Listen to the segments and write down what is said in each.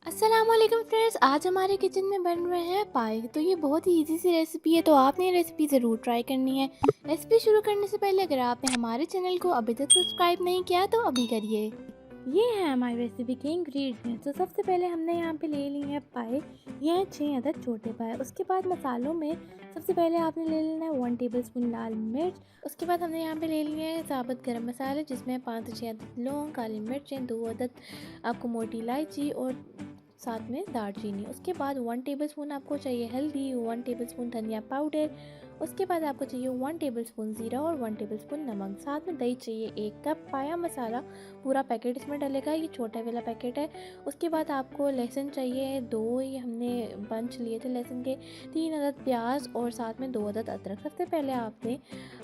अस्सलामुअलैकुम फ्रेंड्स, आज हमारे किचन में बन रहे हैं पाए। तो ये बहुत ही इजी सी रेसिपी है, तो आपने ये रेसिपी ज़रूर ट्राई करनी है। रेसिपी शुरू करने से पहले अगर आपने हमारे चैनल को अभी तक सब्सक्राइब नहीं किया तो अभी करिए। ये है हमारी रेसिपी के इंग्रेडिएंट्स। तो सबसे पहले हमने यहाँ पे ले लिए हैं पाए। ये हैं 6 अदद छोटे पाए। उसके बाद मसालों में सबसे पहले आपने ले लेना है 1 टेबलस्पून लाल मिर्च। उसके बाद हमने यहाँ पे ले लिए हैं साबुत गरम मसाले, जिसमें 5 से 6 अदद लौंग, काली मिर्चें, 2 अदद आपको मोटी इलायची और साथ में दालचीनी। उसके बाद 1 टेबलस्पून आपको चाहिए हल्दी, 1 टेबलस्पून धनिया पाउडर। उसके बाद आपको चाहिए 1 टेबलस्पून ज़ीरा और 1 टेबलस्पून नमक। साथ में दही चाहिए 1 कप। पाया मसाला पूरा पैकेट इसमें डलेगा, ये छोटा वाला पैकेट है। उसके बाद आपको लहसुन चाहिए 2, ये हमने बंच लिए थे लहसुन के। 3 अदद प्याज और साथ में 2 अदद अदरक। सबसे पहले आपने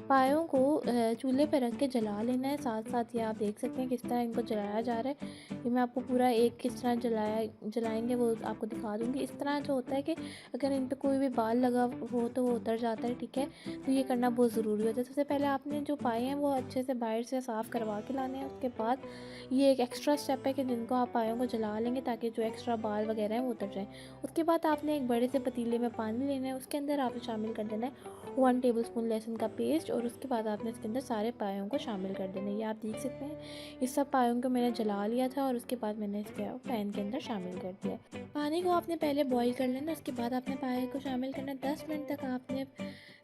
पायों को चूल्हे पर रख के जला लेना है। साथ साथ ये आप देख सकते हैं किस तरह इनको जलाया जा रहा है। ये मैं आपको पूरा एक किस तरह जलाएंगे वो आपको दिखा दूँगी। इस तरह जो होता है कि अगर इन पे कोई भी बाल लगा हो तो वो उतर जाता है, ठीक है। तो ये करना बहुत ज़रूरी होता है। सबसे पहले आपने जो पाए हैं वो अच्छे से बाहर से साफ़ करवा के लाने हैं। उसके बाद ये एक एक्स्ट्रा स्टेप है कि जिनको आप पायों को जला लेंगे ताकि जो एक्स्ट्रा बाल वगैरह हैं वो उतर जाएँ। उसके बाद आपने एक बड़े से पतीले में पानी लेना है, उसके अंदर आपने शामिल कर देना है 1 टेबलस्पून लहसुन का पेस्ट, और उसके बाद आपने इसके अंदर सारे पायों को शामिल कर देना है। ये आप देख सकते हैं इस सब पायों को मैंने जला लिया था और उसके बाद मैंने इसके पैन के अंदर शामिल कर दिया। पानी को आपने पहले बॉईल कर लेना, उसके बाद आपने पाए को शामिल करना। 10 मिनट तक आपने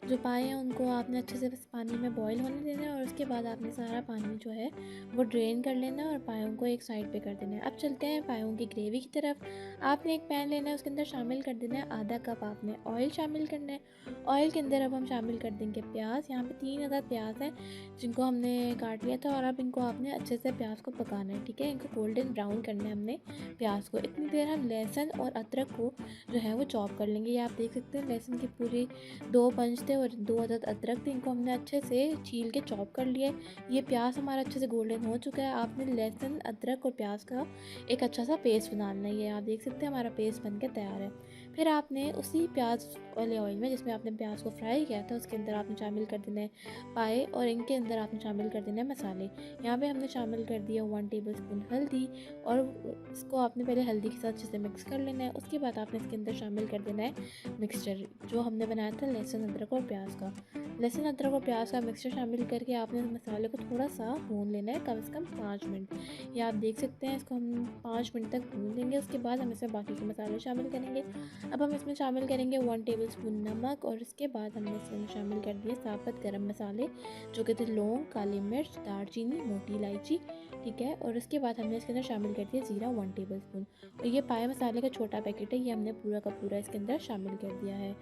जो पाए हैं उनको आपने अच्छे से बस पानी में बॉईल होने देना है, और उसके बाद आपने सारा पानी जो है वो ड्रेन कर लेना है और पायों को एक साइड पे कर देना है। अब चलते हैं पायों की ग्रेवी की तरफ। आपने एक पैन लेना है, उसके अंदर शामिल कर देना है आधा कप आपने ऑयल शामिल करना है। ऑयल के अंदर अब हम शामिल कर देंगे प्याज। यहाँ पे 3 अदद प्याज हैं जिनको हमने काट लिया था, और अब इनको आपने अच्छे से प्याज को पकाना है, ठीक है। इनको गोल्डन ब्राउन करना है हमने प्याज को। इतनी देर हम लहसुन और अदरक को जो है वो चॉप कर लेंगे। ये आप देख सकते हैं लहसुन की पूरी 2 पंच थे और 2 अदद अदरक थे, इनको हमने अच्छे से छील के चॉप कर लिया है। ये प्याज हमारा अच्छे से गोल्डन हो चुका है। आपने लहसुन, अदरक और प्याज का एक अच्छा सा पेस्ट बनाना है। ये आप देख सकते हैं हमारा पेस्ट बन के तैयार है। फिर आपने उसी प्याज वाले ऑयल में जिसमें आपने प्याज को फ्राई किया था उसके अंदर आपने शामिल कर देना है पाए, और इनके अंदर आपने शामिल कर देना है मसाले। यहाँ पे हमने शामिल कर दिया 1 टेबलस्पून हल्दी, और इसको आपने पहले हल्दी के साथ अच्छे से मिक्स कर लेना है। उसके बाद आपने इसके अंदर शामिल कर देना है मिक्सचर जो हमने बनाया था लहसुन, अदरक और प्याज का। लहसुन, अदरक और प्याज का मिक्सचर शामिल करके आपने मसाले को थोड़ा सा भून लेना है, कम से कम 5 मिनट। ये आप देख सकते हैं इसको हम 5 मिनट तक भून लेंगे। उसके बाद हम इसमें बाकी के मसाले शामिल करेंगे। अब हम इसमें शामिल करेंगे 1 टेबलस्पून नमक, और इसके बाद हमने इसमें शामिल कर दिए साबुत गरम मसाले जो कि थे लौंग, काली मिर्च, दालचीनी, मोटी इलायची, ठीक है। और उसके बाद हमने इसके अंदर शामिल कर दिया ज़ीरा 1 टेबलस्पून, और ये पाए मसाले का छोटा पैकेट है, ये हमने पूरा का पूरा इसके अंदर शामिल कर दिया है।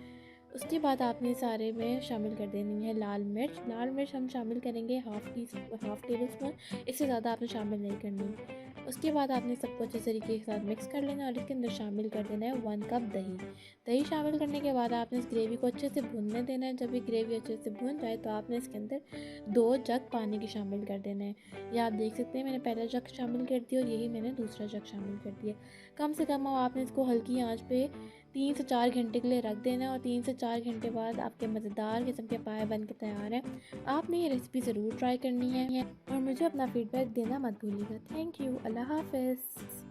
उसके बाद आपने सारे में शामिल कर देनी है लाल मिर्च। लाल मिर्च हम शामिल करेंगे हाफ़ टेबल स्पून, इससे ज़्यादा आपने शामिल नहीं करनी। उसके बाद आपने सबको अच्छे तरीके के साथ मिक्स कर लेना, और इसके अंदर शामिल कर देना है 1 कप दही। दही शामिल करने के बाद आपने इस ग्रेवी को अच्छे से भूनने देना है। जब ये ग्रेवी अच्छे से भून जाए तो आपने इसके अंदर 2 जग पानी के शामिल कर देना है। ये आप देख सकते हैं मैंने पहला जग शामिल कर दिया और यही मैंने दूसरा जग शामिल कर दिया। कम से कम अब आपने इसको हल्की आंच पे 3 से 4 घंटे के लिए रख देना है, और 3 से 4 घंटे बाद आपके मज़ेदार किस्म के पाए बन के तैयार हैं। आपने ये रेसिपी ज़रूर ट्राई करनी है और मुझे अपना फीडबैक देना मत भूलिएगा। Thank you. अल्लाह हाफ़िज़।